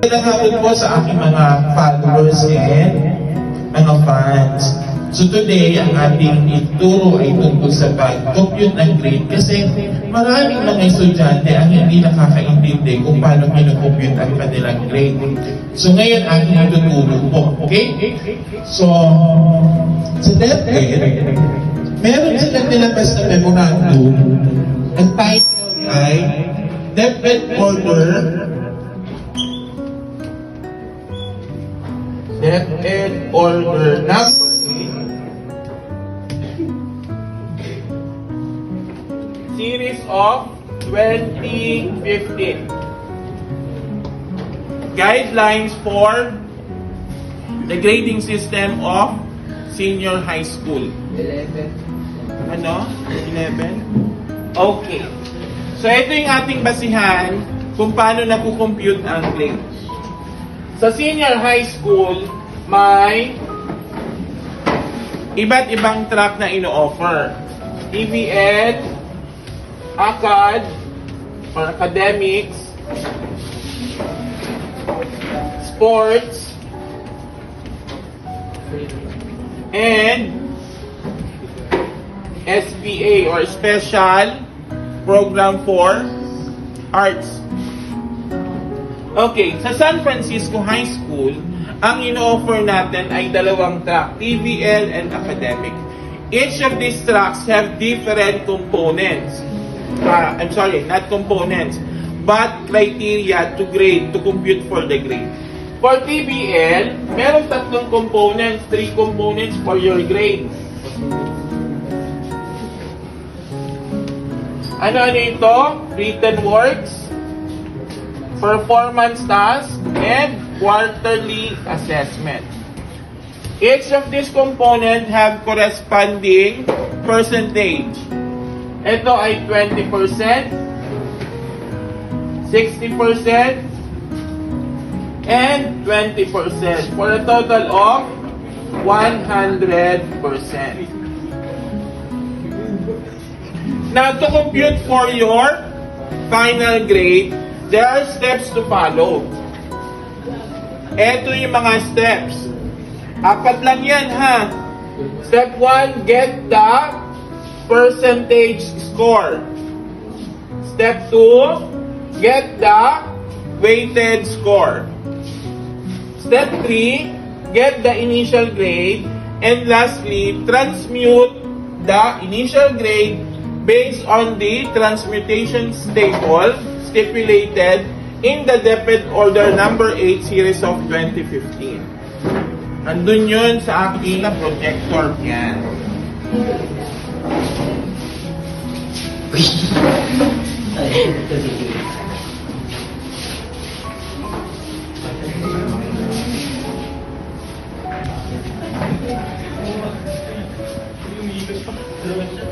Magandang hapon po sa aking mga followers and mga fans. So today, ang ating ituro ay tungkol sa pag-compute ng grade kasi maraming mga estudyante ang hindi nakakaintindi kung paano kinocompute ang kanilang grade. So ngayon, aking ituturo po. Okay? So, sa DepEd, meron silang nilabas na memorandum. Ang title ay DepEd Order number 8, series of 2015. Guidelines for the grading system of senior high school. 11. Ano? 11? Okay. So ito yung ating basihan kung paano nakukompute ang grades. Sa senior high school, may iba't ibang track na ino-offer. TVED, ACAD, or academics, sports, and SPA or Special Program for Arts. Okay, sa San Francisco High School, ang ino-offer natin ay dalawang track, TVL and academic. Each of these tracks have different components. I'm sorry, not components, but criteria to grade, to compute for the grade. For TVL, meron tatlong components, 3 components for your grade. Ano ito? Written works, performance task, and quarterly assessment. Each of these components have corresponding percentage. Ito ay 20%, 60%, and 20% for a total of 100%. Now, to compute for your final grade, there are steps to follow. Ito yung mga steps. 4 lang yan, ha? Step 1, get the percentage score. Step 2, get the weighted score. Step 3, get the initial grade. And lastly, transmute the initial grade based on the transmutation table stipulated in the DepEd Order number 8 series of 2015. Nandun yun sa aking projector yan.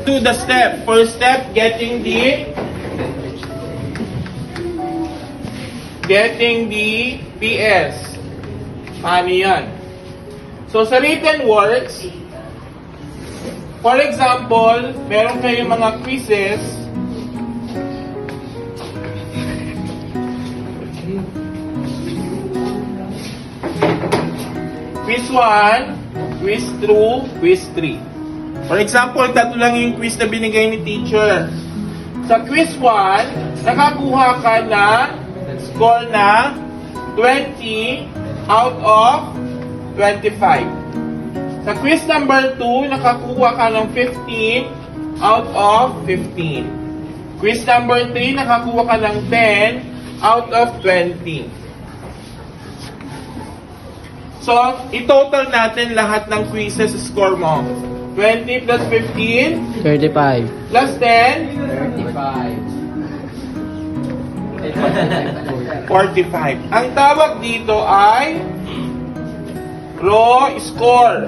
To the step. First step, getting the PS. Paano yan? So, sa written works, for example, meron kayong mga quizzes. Quiz 1, quiz 2, quiz 3. For example, 3 lang yung quiz na binigay ni teacher. Sa quiz 1, nakakuha ka na score na 20 out of 25. Sa quiz number 2, nakakuha ka ng 15 out of 15. Quiz number 3, nakakuha ka ng 10 out of 20. So, i-total natin lahat ng quizzes score mo. 20 plus 15? 35. Plus 10? 35. 45. Ang tawag dito ay raw score.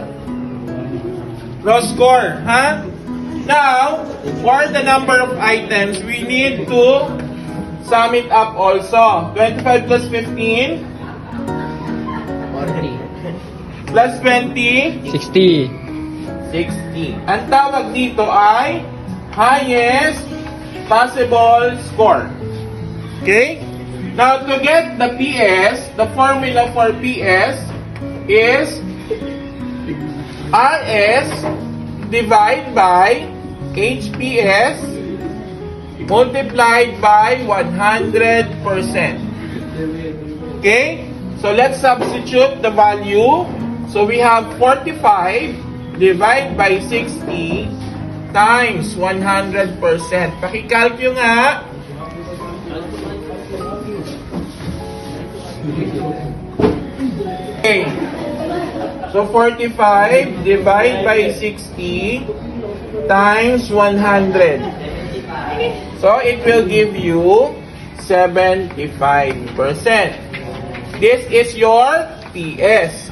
Raw score, ha? Now, for the number of items, we need to sum it up also. 25 plus 15? 40. Plus 20? 60. 60. Ang tawag dito ay highest possible score. Okay? Now, to get the PS, the formula for PS is RS divided by HPS multiplied by 100%. Okay? So, let's substitute the value. So, we have 45 divided by 60 times 100%. Pakikalkyo nga. Okay. So, 45 divided by 60 times 100. So, it will give you 75%. This is your PS.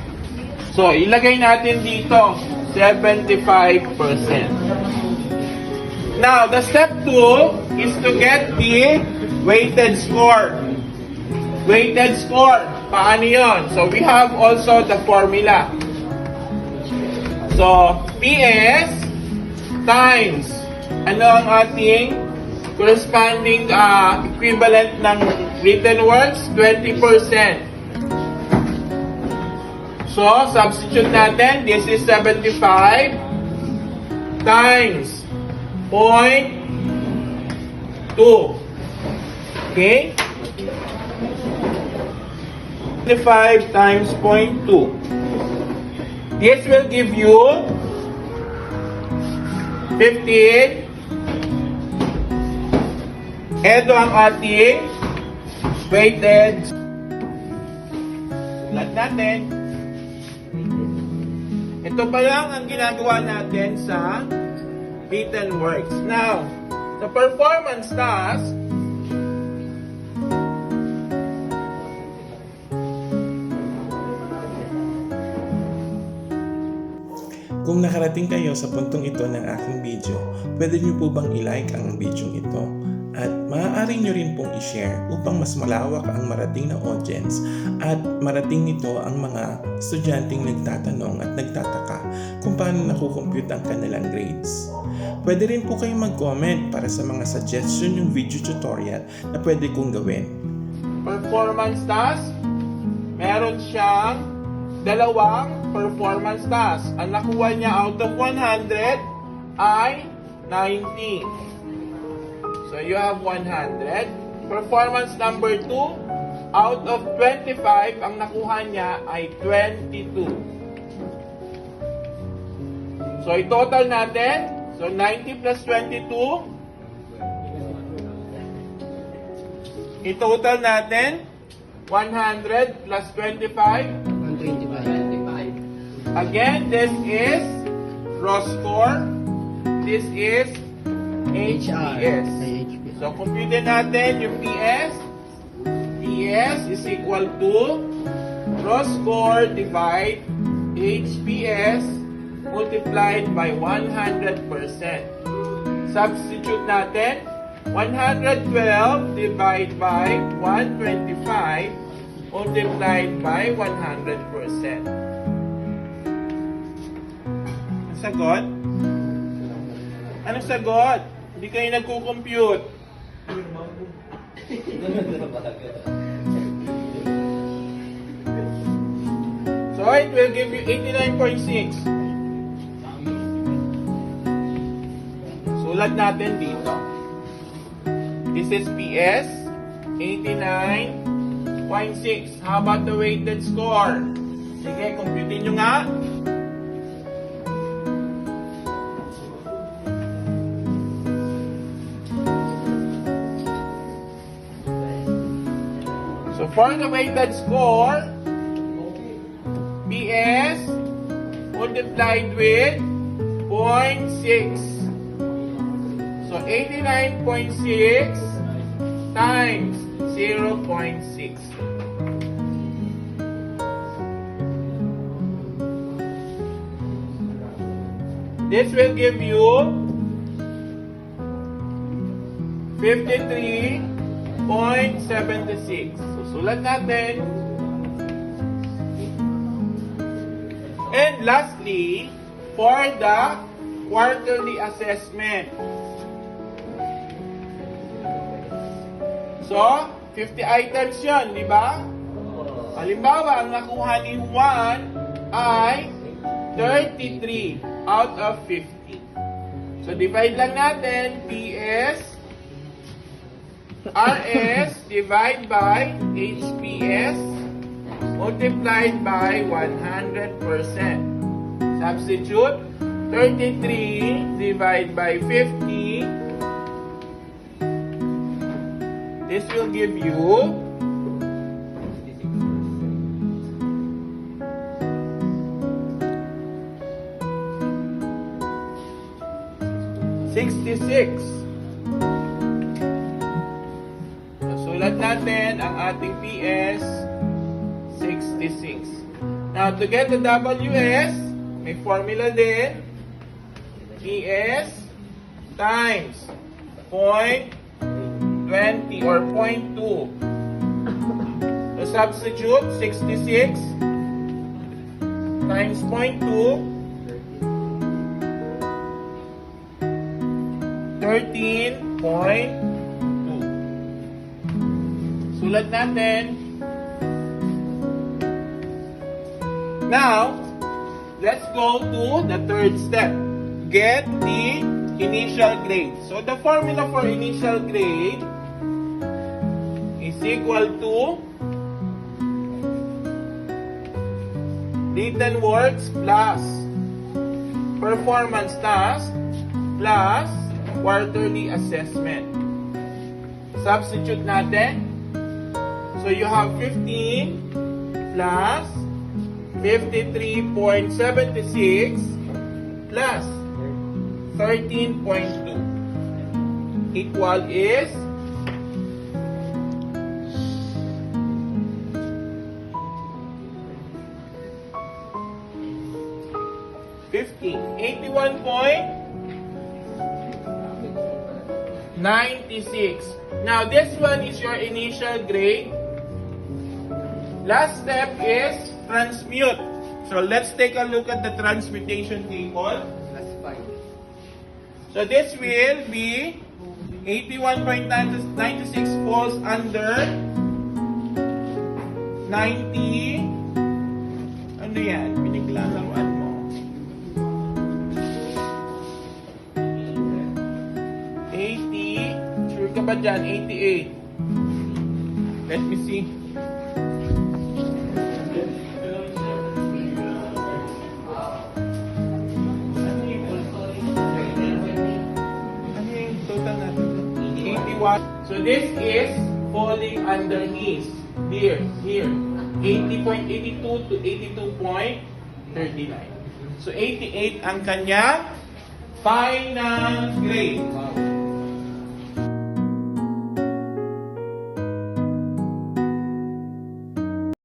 So, ilagay natin dito, 75%. Now, the step 2 is to get the weighted score. Weighted score. Paano yun? So, we have also the formula. So, PS times, ano ang ating corresponding equivalent ng written words? 20%. So, substitute natin. This is 75 times 0.2. Okay? 75 times 0.2. This will give you 15. Ito ang ating weighted. Sulat natin. Ito pa lang ang ginagawa natin sa written works. Now, the performance task, kung nakarating kayo sa puntong ito ng aking video, pwede niyo po bang i-like ang video ito? At maaari nyo rin pong i-share upang mas malawak ang marating na audience at marating nito ang mga estudyanteng nagtatanong at nagtataka kung paano nakukompute ang kanilang grades. Pwede rin po kayong mag-comment para sa mga suggestion yung video tutorial na pwede kong gawin. performance task, meron siyang dalawang performance task. Ang nakuha niya out of 100 ay 90. So, you have 100. Performance number 2, out of 25, ang nakuha niya ay 22. So, i-total natin. So, 90 plus 22. I-total natin. 100 plus 25. 125. Again, this is raw score. This is HPS. So, compute natin yung PS. PS is equal to raw score divide HPS multiplied by 100%. Substitute natin. 112 divided by 125 multiplied by 100%. Ang sagot? Anong sagot? Hindi kayo nagko-compute. So, it will give you 89.6. Sulat natin dito. This is PS, 89.6. How about the weighted score? Sige, compute nyo nga. So, for the weighted score, PS multiplied with 0.6. So, 89.6 times 0.6. This will give you 53.76. So, sulat natin. And lastly, for the quarterly assessment. So, 50 items yun, di ba? Halimbawa, ang nakuha ni Juan ay 33 out of 50. So, divide lang natin, PS, RS, divide by HPS, multiplied by 100%. Substitute, 33 divide by 50. This will give you 66. Sulat natin ang ating PS, 66. Now, to get the WS, may formula din. PS times 0.20 or 0.2. So, substitute 66 times 0.2. 13.2. Sulat natin. Now, let's go to the third step. Get the initial grade. So, the formula for initial grade is equal to written works plus performance task plus quarterly assessment. Substitute natin. So you have 15 plus 53.76 plus 13.2 equal is 81.96. Now, this one is your initial grade. Last step is transmute. So, let's take a look at the transmutation table. So, this will be 81.96 falls under 90. Ano yan? Piniglalaruan mo. 80. Sure ka ba dyan? 88. Let me see. Ano yung total natin? 81. So this is falling under his. Here. 80.82 to 82.39. So 88 ang kanyang final grade.